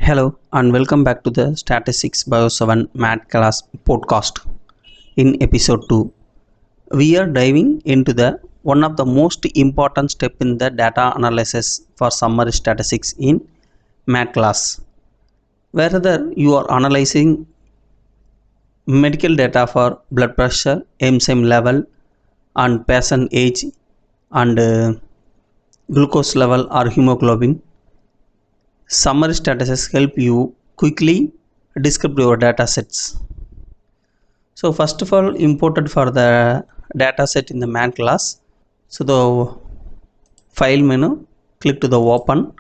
Hello and welcome back to the Statistics Bio 7 Math class podcast. In episode 2, we are diving into the one of the most important step in the data analysis for summary statistics in math class. Whether you are analyzing medical data for blood pressure, SEM level and patient age and glucose level or hemoglobin, summary statistics help you quickly describe your data sets. So first of all, imported for the data set in the math class. So the file menu, click to the open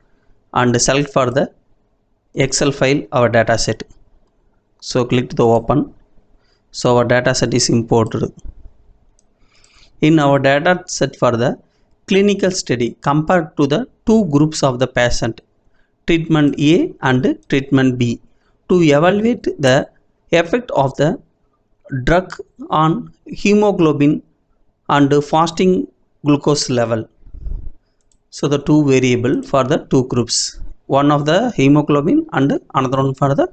and select for the Excel file our data set. So click to the open. So our data set is imported. In our data set for the clinical study, compared to the two groups of the patient, treatment A and treatment B, to evaluate the effect of the drug on hemoglobin and fasting glucose level. So the two variable for the two groups, one of the hemoglobin and another one for the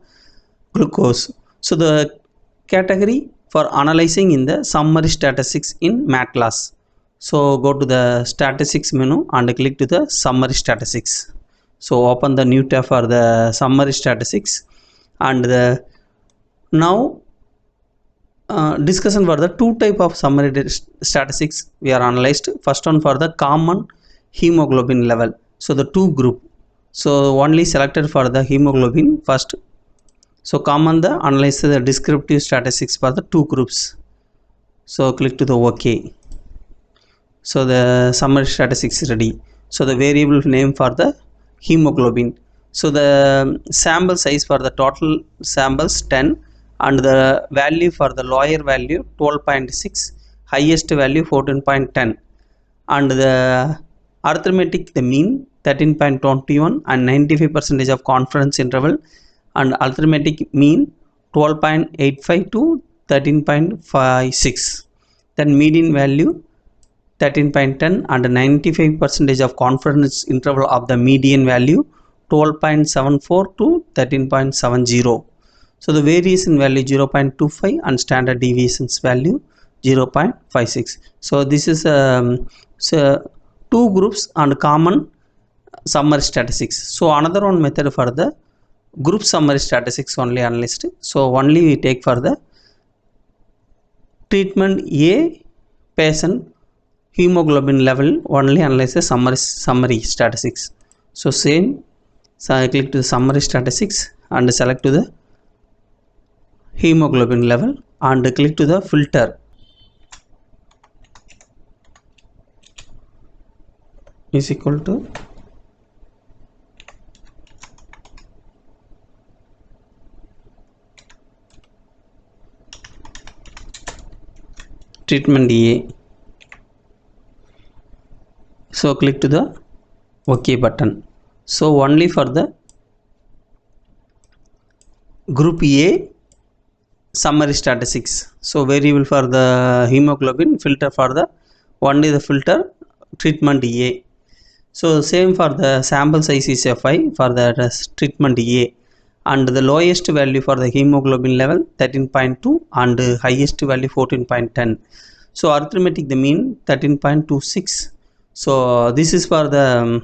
glucose. So the category for analyzing in the summary statistics in math class. So go to the statistics menu and click to the summary statistics. So open the new tab for the summary statistics and the now discussion for the two type of summary statistics we are analyzed. First one for the common hemoglobin level. So the two group. So only selected for the hemoglobin first. So common the analyze the descriptive statistics for the two groups. So click to the OK. So the summary statistics is ready. So the variable name for the hemoglobin. So the sample size for the total samples 10 and the value for the lower value 12.6, highest value 14.10 and the arithmetic the mean 13.21 and 95% of confidence interval and arithmetic mean 12.85 to 13.56, then median value 13.10 and 95% of confidence interval of the median value 12.74 to 13.70. So the variation value 0.25 and standard deviations value 0.56. So this is so two groups and common summary statistics. So another one method for the group summary statistics only analyzed. So only we take for the treatment A patient hemoglobin level only analyze the summary statistics. So same, so I click to the summary statistics and select to the hemoglobin level and click to the filter is equal to treatment A. So click to the OK button. So only for the group A summary statistics. So variable for the hemoglobin, filter for the only the filter treatment A. So same for the sample size is Fi for the treatment A and the lowest value for the hemoglobin level 13.2 and highest value 14.10. So arithmetic the mean 13.26. So this is for the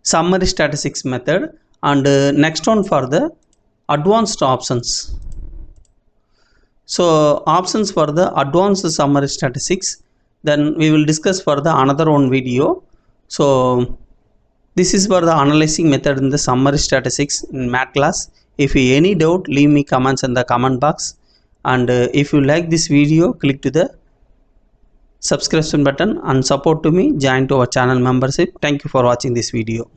summary statistics method and next one for the advanced options. So options for the advanced summary statistics, then we will discuss for the another one video. So this is for the analyzing method in the summary statistics in math class. If you any doubt, leave me comments in the comment box and if you like this video, click to the subscription button and support to me, join to our channel membership. Thank you for watching this video.